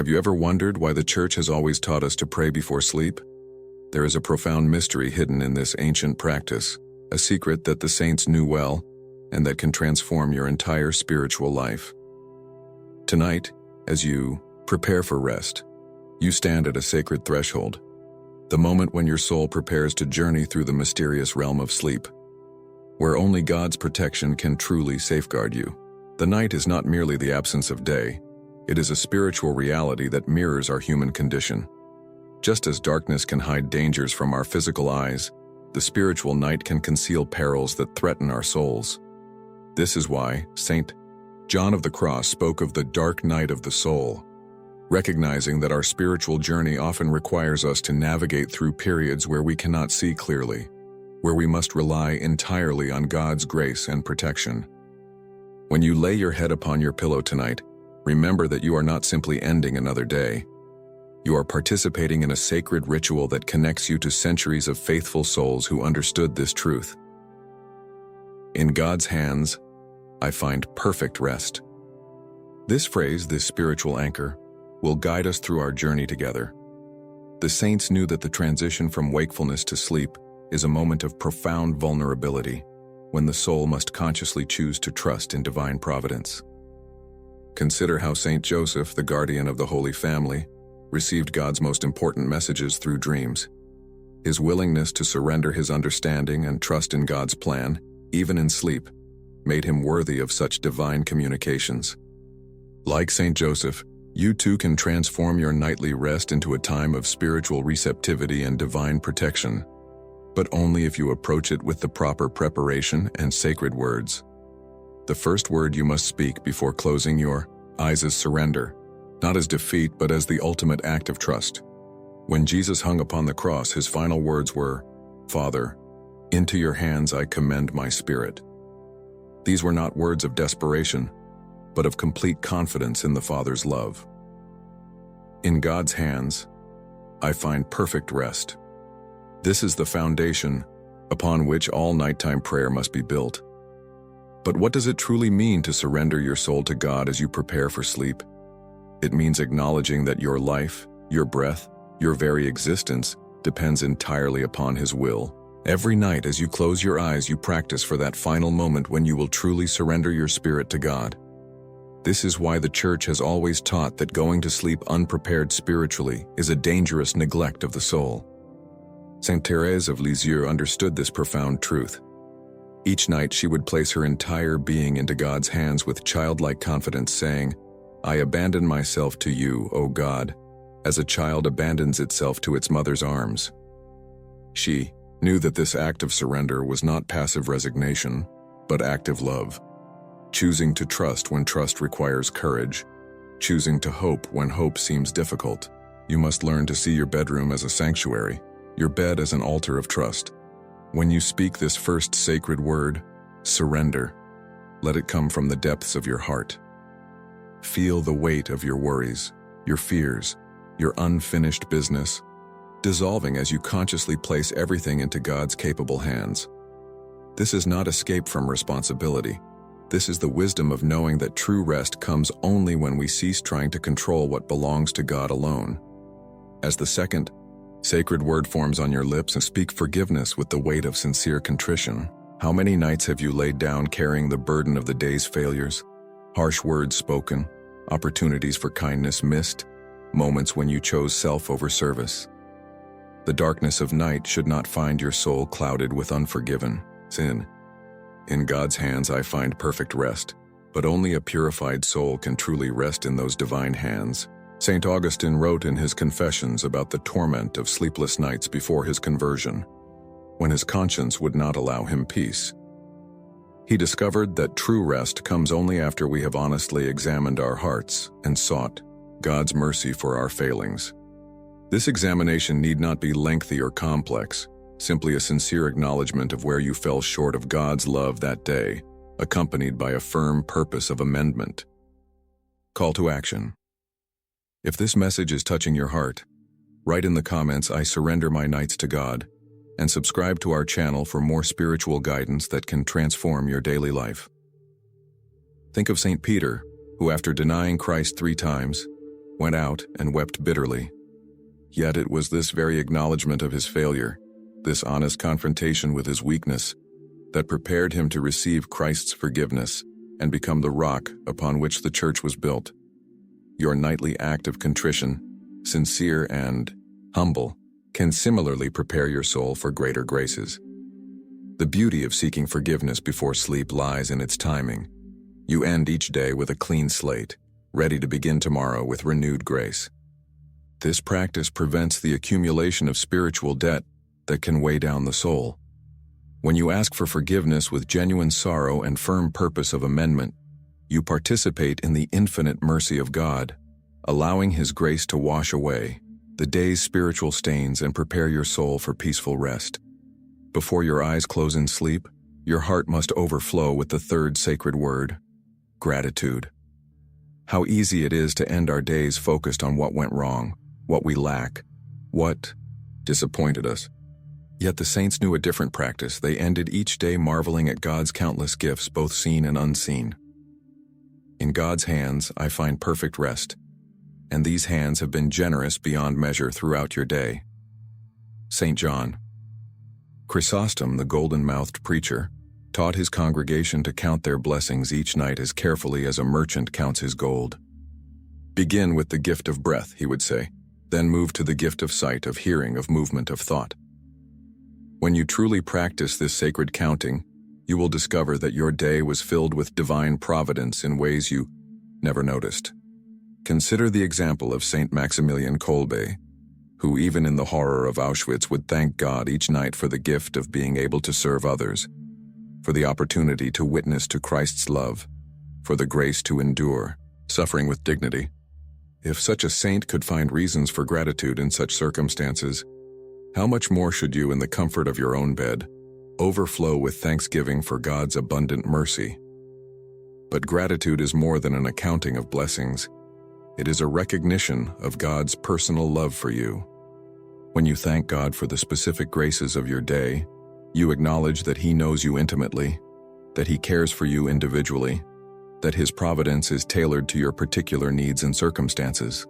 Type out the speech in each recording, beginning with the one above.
Have you ever wondered why the church has always taught us to pray before sleep? There is a profound mystery hidden in this ancient practice, a secret that the saints knew well, and that can transform your entire spiritual life. Tonight, as you prepare for rest, you stand at a sacred threshold, the moment when your soul prepares to journey through the mysterious realm of sleep, where only God's protection can truly safeguard you. The night is not merely the absence of day, it is a spiritual reality that mirrors our human condition. Just as darkness can hide dangers from our physical eyes, the spiritual night can conceal perils that threaten our souls. This is why St. John of the Cross spoke of the dark night of the soul, recognizing that our spiritual journey often requires us to navigate through periods where we cannot see clearly, where we must rely entirely on God's grace and protection. When you lay your head upon your pillow tonight, remember that you are not simply ending another day. You are participating in a sacred ritual that connects you to centuries of faithful souls who understood this truth. In God's hands, I find perfect rest. This phrase, this spiritual anchor, will guide us through our journey together. The saints knew that the transition from wakefulness to sleep is a moment of profound vulnerability, when the soul must consciously choose to trust in divine providence. Consider how Saint Joseph, the guardian of the Holy Family, received God's most important messages through dreams. His willingness to surrender his understanding and trust in God's plan, even in sleep, made him worthy of such divine communications. Like Saint Joseph, you too can transform your nightly rest into a time of spiritual receptivity and divine protection, but only if you approach it with the proper preparation and sacred words. The first word you must speak before closing your eyes is surrender, not as defeat but as the ultimate act of trust. When Jesus hung upon the cross, his final words were, "Father, into your hands I commend my spirit." These were not words of desperation, but of complete confidence in the Father's love. In God's hands, I find perfect rest. This is the foundation upon which all nighttime prayer must be built. But what does it truly mean to surrender your soul to God as you prepare for sleep? It means acknowledging that your life, your breath, your very existence depends entirely upon His will. Every night as you close your eyes, you practice for that final moment when you will truly surrender your spirit to God. This is why the Church has always taught that going to sleep unprepared spiritually is a dangerous neglect of the soul. Saint Thérèse of Lisieux understood this profound truth. Each night she would place her entire being into God's hands with childlike confidence, saying, "I abandon myself to you, O God, as a child abandons itself to its mother's arms." She knew that this act of surrender was not passive resignation, but active love, choosing to trust when trust requires courage, choosing to hope when hope seems difficult. You must learn to see your bedroom as a sanctuary, your bed as an altar of trust. When you speak this first sacred word, surrender, let it come from the depths of your heart. Feel the weight of your worries, your fears, your unfinished business, dissolving as you consciously place everything into God's capable hands. This is not escape from responsibility. This is the wisdom of knowing that true rest comes only when we cease trying to control what belongs to God alone. As the second sacred word forms on your lips, and speak forgiveness with the weight of sincere contrition. How many nights have you laid down carrying the burden of the day's failures? Harsh words spoken, opportunities for kindness missed, moments when you chose self over service. The darkness of night should not find your soul clouded with unforgiven sin. In God's hands I find perfect rest, but only a purified soul can truly rest in those divine hands. St. Augustine wrote in his Confessions about the torment of sleepless nights before his conversion, when his conscience would not allow him peace. He discovered that true rest comes only after we have honestly examined our hearts and sought God's mercy for our failings. This examination need not be lengthy or complex, simply a sincere acknowledgement of where you fell short of God's love that day, accompanied by a firm purpose of amendment. Call to action. If this message is touching your heart, write in the comments, "I surrender my nights to God," and subscribe to our channel for more spiritual guidance that can transform your daily life. Think of St. Peter, who after denying Christ 3 times, went out and wept bitterly. Yet it was this very acknowledgement of his failure, this honest confrontation with his weakness, that prepared him to receive Christ's forgiveness and become the rock upon which the church was built. Your nightly act of contrition, sincere and humble, can similarly prepare your soul for greater graces. The beauty of seeking forgiveness before sleep lies in its timing. You end each day with a clean slate, ready to begin tomorrow with renewed grace. This practice prevents the accumulation of spiritual debt that can weigh down the soul. When you ask for forgiveness with genuine sorrow and firm purpose of amendment, you participate in the infinite mercy of God, allowing His grace to wash away the day's spiritual stains and prepare your soul for peaceful rest. Before your eyes close in sleep, your heart must overflow with the third sacred word, gratitude. How easy it is to end our days focused on what went wrong, what we lack, what disappointed us. Yet the saints knew a different practice. They ended each day marveling at God's countless gifts, both seen and unseen. In God's hands, I find perfect rest, and these hands have been generous beyond measure throughout your day. St. John. Chrysostom, the golden-mouthed preacher, taught his congregation to count their blessings each night as carefully as a merchant counts his gold. Begin with the gift of breath, he would say, then move to the gift of sight, of hearing, of movement, of thought. When you truly practice this sacred counting, you will discover that your day was filled with divine providence in ways you never noticed. Consider the example of Saint Maximilian Kolbe, who even in the horror of Auschwitz would thank God each night for the gift of being able to serve others, for the opportunity to witness to Christ's love, for the grace to endure, suffering with dignity. If such a saint could find reasons for gratitude in such circumstances, how much more should you, in the comfort of your own bed, overflow with thanksgiving for God's abundant mercy? But gratitude is more than an accounting of blessings. It is a recognition of God's personal love for you. When you thank God for the specific graces of your day, you acknowledge that He knows you intimately, that He cares for you individually, that His providence is tailored to your particular needs and circumstances.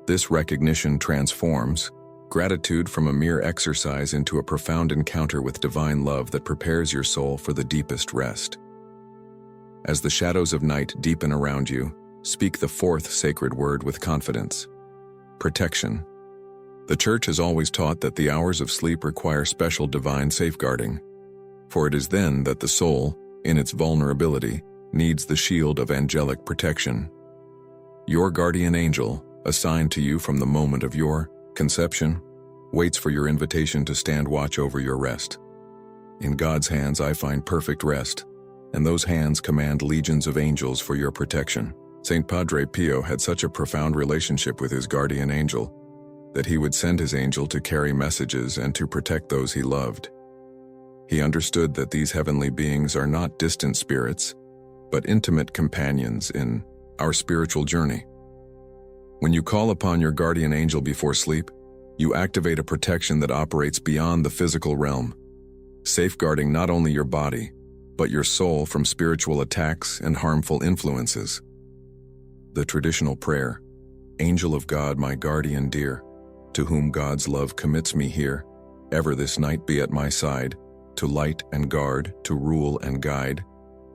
This recognition transforms gratitude from a mere exercise into a profound encounter with divine love that prepares your soul for the deepest rest. As the shadows of night deepen around you, speak the fourth sacred word with confidence: protection. The Church has always taught that the hours of sleep require special divine safeguarding, for it is then that the soul, in its vulnerability, needs the shield of angelic protection. Your guardian angel, assigned to you from the moment of your conception, waits for your invitation to stand watch over your rest. In God's hands I find perfect rest, and those hands command legions of angels for your protection. St. Padre Pio had such a profound relationship with his guardian angel that he would send his angel to carry messages and to protect those he loved. He understood that these heavenly beings are not distant spirits, but intimate companions in our spiritual journey. When you call upon your guardian angel before sleep, you activate a protection that operates beyond the physical realm, safeguarding not only your body, but your soul from spiritual attacks and harmful influences. The traditional prayer, "Angel of God, my guardian dear, to whom God's love commits me here, ever this night be at my side, to light and guard, to rule and guide,"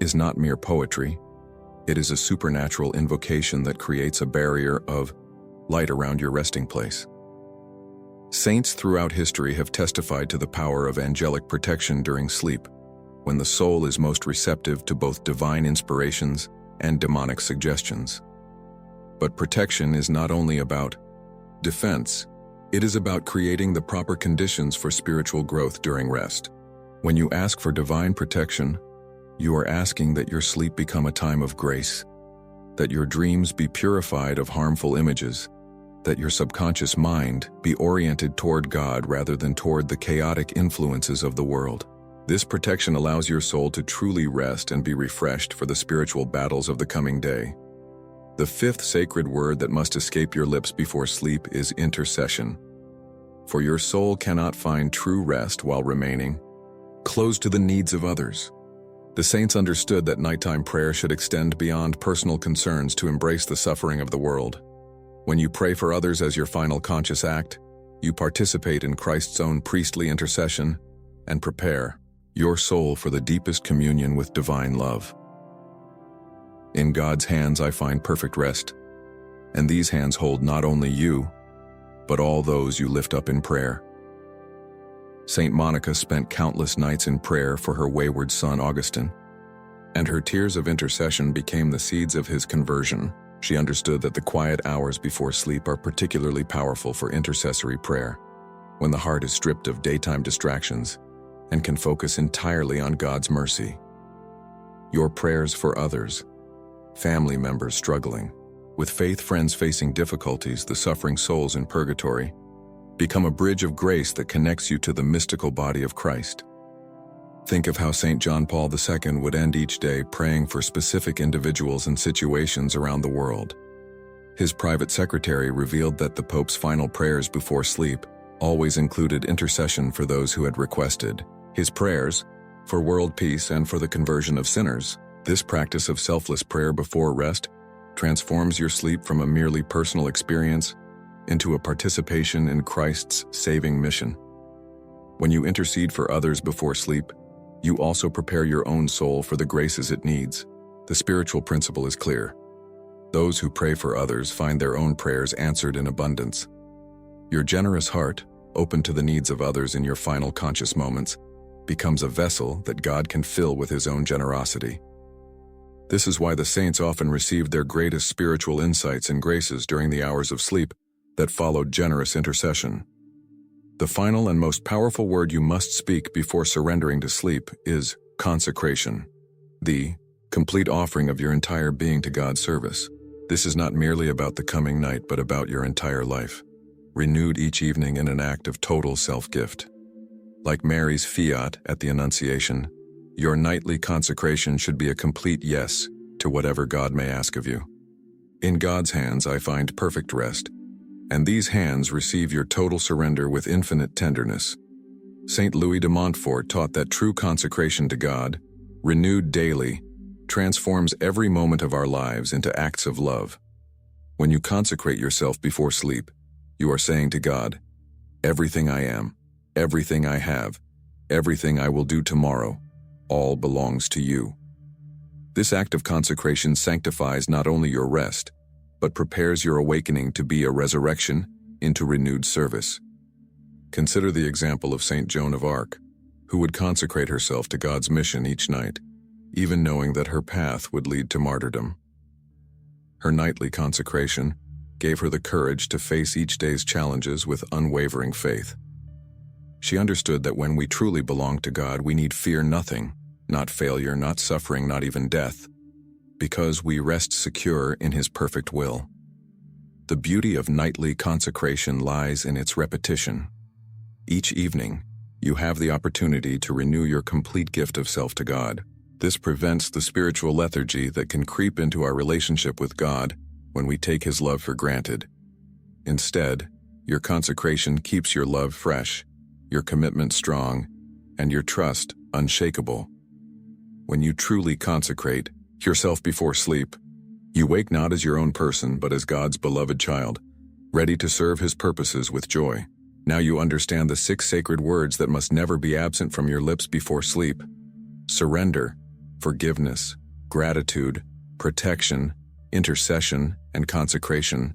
is not mere poetry. It is a supernatural invocation that creates a barrier of light around your resting place. Saints throughout history have testified to the power of angelic protection during sleep, when the soul is most receptive to both divine inspirations and demonic suggestions. But protection is not only about defense, it is about creating the proper conditions for spiritual growth during rest. When you ask for divine protection, you are asking that your sleep become a time of grace, that your dreams be purified of harmful images, that your subconscious mind be oriented toward God rather than toward the chaotic influences of the world. This protection allows your soul to truly rest and be refreshed for the spiritual battles of the coming day. The fifth sacred word that must escape your lips before sleep is intercession. For your soul cannot find true rest while remaining close to the needs of others. The saints understood that nighttime prayer should extend beyond personal concerns to embrace the suffering of the world. When you pray for others as your final conscious act, you participate in Christ's own priestly intercession and prepare your soul for the deepest communion with divine love. In God's hands I find perfect rest, and these hands hold not only you, but all those you lift up in prayer. Saint Monica spent countless nights in prayer for her wayward son Augustine, and her tears of intercession became the seeds of his conversion. She understood that the quiet hours before sleep are particularly powerful for intercessory prayer, when the heart is stripped of daytime distractions and can focus entirely on God's mercy. Your prayers for others, family members struggling, with faith friends facing difficulties, the suffering souls in purgatory, become a bridge of grace that connects you to the mystical body of Christ. Think of how St. John Paul II would end each day praying for specific individuals and situations around the world. His private secretary revealed that the Pope's final prayers before sleep always included intercession for those who had requested his prayers for world peace and for the conversion of sinners. This practice of selfless prayer before rest transforms your sleep from a merely personal experience into a participation in Christ's saving mission. When you intercede for others before sleep, you also prepare your own soul for the graces it needs. The spiritual principle is clear. Those who pray for others find their own prayers answered in abundance. Your generous heart, open to the needs of others in your final conscious moments, becomes a vessel that God can fill with His own generosity. This is why the saints often received their greatest spiritual insights and graces during the hours of sleep that followed generous intercession. The final and most powerful word you must speak before surrendering to sleep is consecration, the complete offering of your entire being to God's service. This is not merely about the coming night, but about your entire life, renewed each evening in an act of total self-gift. Like Mary's fiat at the Annunciation, your nightly consecration should be a complete yes to whatever God may ask of you. In God's hands I find perfect rest, and these hands receive your total surrender with infinite tenderness. Saint Louis de Montfort taught that true consecration to God, renewed daily, transforms every moment of our lives into acts of love. When you consecrate yourself before sleep, you are saying to God, "Everything I am, everything I have, everything I will do tomorrow, all belongs to you." This act of consecration sanctifies not only your rest, but prepares your awakening to be a resurrection into renewed service. Consider the example of Saint Joan of Arc, who would consecrate herself to God's mission each night, even knowing that her path would lead to martyrdom. Her nightly consecration gave her the courage to face each day's challenges with unwavering faith. She understood that when we truly belong to God, we need fear nothing, not failure, not suffering, not even death, because we rest secure in His perfect will. The beauty of nightly consecration lies in its repetition. Each evening, you have the opportunity to renew your complete gift of self to God. This prevents the spiritual lethargy that can creep into our relationship with God when we take His love for granted. Instead, your consecration keeps your love fresh, your commitment strong, and your trust unshakable. When you truly consecrate yourself before sleep, you wake not as your own person, but as God's beloved child, ready to serve His purposes with joy. Now you understand the 6 sacred words that must never be absent from your lips before sleep: surrender, forgiveness, gratitude, protection, intercession, and consecration.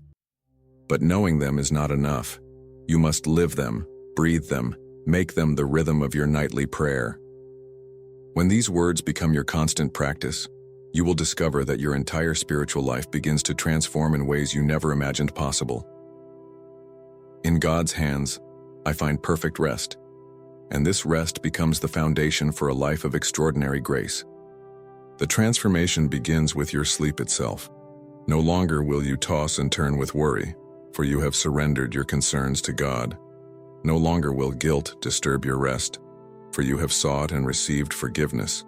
But knowing them is not enough. You must live them, breathe them, make them the rhythm of your nightly prayer. When these words become your constant practice, you will discover that your entire spiritual life begins to transform in ways you never imagined possible. In God's hands, I find perfect rest, and this rest becomes the foundation for a life of extraordinary grace. The transformation begins with your sleep itself. No longer will you toss and turn with worry, for you have surrendered your concerns to God. No longer will guilt disturb your rest, for you have sought and received forgiveness.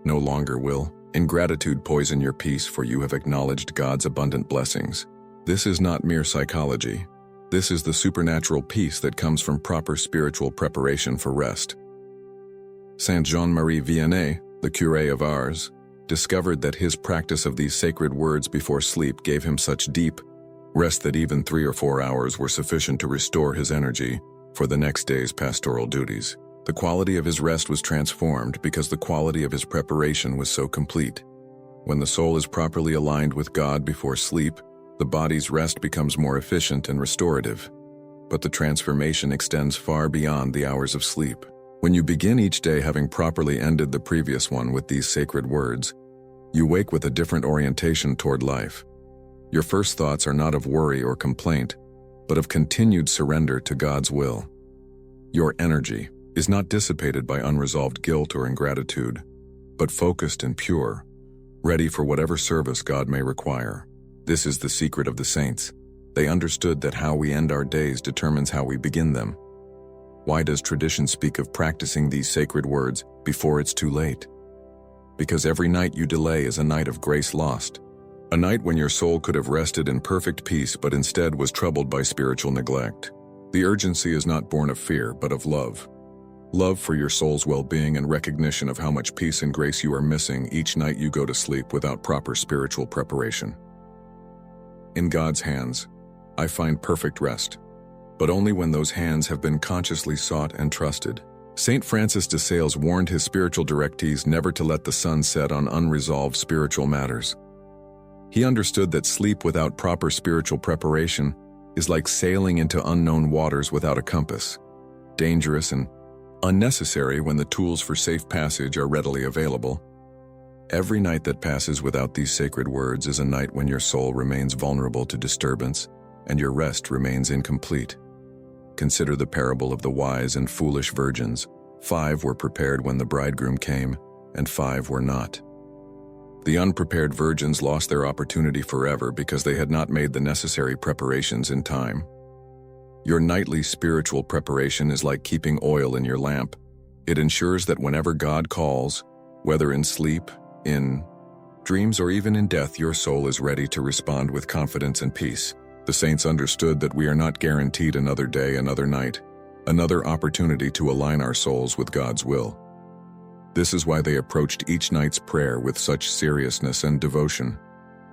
No longer will ingratitude poison your peace, for you have acknowledged God's abundant blessings. This is not mere psychology. This is the supernatural peace that comes from proper spiritual preparation for rest. Saint Jean-Marie Vianney, the curé of Ars, discovered that his practice of these sacred words before sleep gave him such deep, Rest that even 3 or 4 hours were sufficient to restore his energy for the next day's pastoral duties. The quality of his rest was transformed because the quality of his preparation was so complete. When the soul is properly aligned with God before sleep, the body's rest becomes more efficient and restorative. But the transformation extends far beyond the hours of sleep. When you begin each day having properly ended the previous one with these sacred words, you wake with a different orientation toward life. Your first thoughts are not of worry or complaint, but of continued surrender to God's will. Your energy is not dissipated by unresolved guilt or ingratitude, but focused and pure, ready for whatever service God may require. This is the secret of the saints. They understood that how we end our days determines how we begin them. Why does tradition speak of practicing these sacred words before it's too late? Because every night you delay is a night of grace lost. A night when your soul could have rested in perfect peace but instead was troubled by spiritual neglect. The urgency is not born of fear but of love. Love for your soul's well-being and recognition of how much peace and grace you are missing each night you go to sleep without proper spiritual preparation. In God's hands, I find perfect rest, but only when those hands have been consciously sought and trusted. St. Francis de Sales warned his spiritual directees never to let the sun set on unresolved spiritual matters. He understood that sleep without proper spiritual preparation is like sailing into unknown waters without a compass, dangerous and unnecessary when the tools for safe passage are readily available. Every night that passes without these sacred words is a night when your soul remains vulnerable to disturbance and your rest remains incomplete. Consider the parable of the wise and foolish virgins. 5 were prepared when the bridegroom came, and 5 were not. The unprepared virgins lost their opportunity forever because they had not made the necessary preparations in time. Your nightly spiritual preparation is like keeping oil in your lamp. It ensures that whenever God calls, whether in sleep, in dreams, or even in death, your soul is ready to respond with confidence and peace. The saints understood that we are not guaranteed another day, another night, another opportunity to align our souls with God's will. This is why they approached each night's prayer with such seriousness and devotion,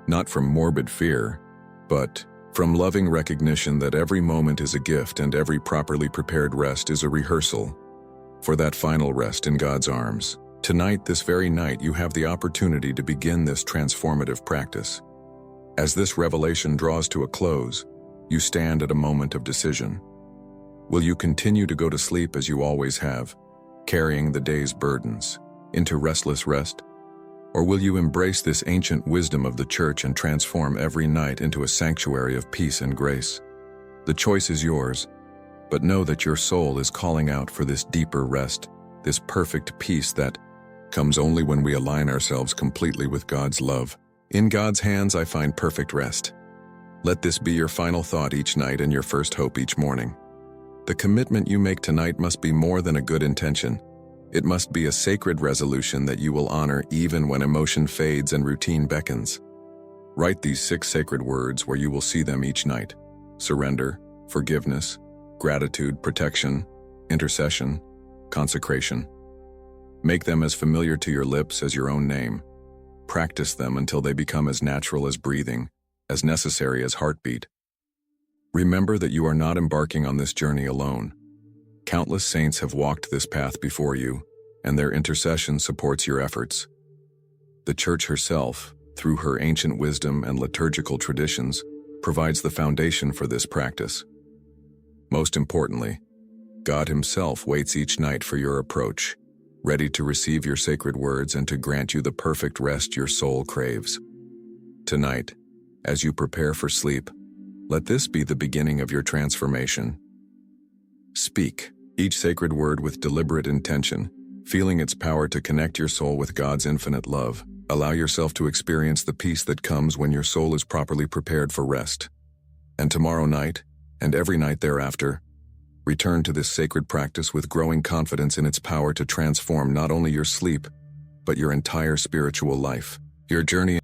not from morbid fear, but from loving recognition that every moment is a gift and every properly prepared rest is a rehearsal for that final rest in God's arms. Tonight, this very night, you have the opportunity to begin this transformative practice. As this revelation draws to a close, you stand at a moment of decision. Will you continue to go to sleep as you always have, carrying the day's burdens into restless rest? Or will you embrace this ancient wisdom of the Church and transform every night into a sanctuary of peace and grace? The choice is yours, but know that your soul is calling out for this deeper rest, this perfect peace that comes only when we align ourselves completely with God's love. In God's hands I find perfect rest. Let this be your final thought each night and your first hope each morning. The commitment you make tonight must be more than a good intention. It must be a sacred resolution that you will honor even when emotion fades and routine beckons. Write these 6 sacred words where you will see them each night: surrender, forgiveness, gratitude, protection, intercession, consecration. Make them as familiar to your lips as your own name. Practice them until they become as natural as breathing, as necessary as heartbeat. Remember that you are not embarking on this journey alone. Countless saints have walked this path before you, and their intercession supports your efforts. The Church herself, through her ancient wisdom and liturgical traditions, provides the foundation for this practice. Most importantly, God Himself waits each night for your approach, ready to receive your sacred words and to grant you the perfect rest your soul craves. Tonight, as you prepare for sleep, let this be the beginning of your transformation. Speak each sacred word with deliberate intention, feeling its power to connect your soul with God's infinite love. Allow yourself to experience the peace that comes when your soul is properly prepared for rest. And tomorrow night, and every night thereafter, return to this sacred practice with growing confidence in its power to transform not only your sleep, but your entire spiritual life. Your journey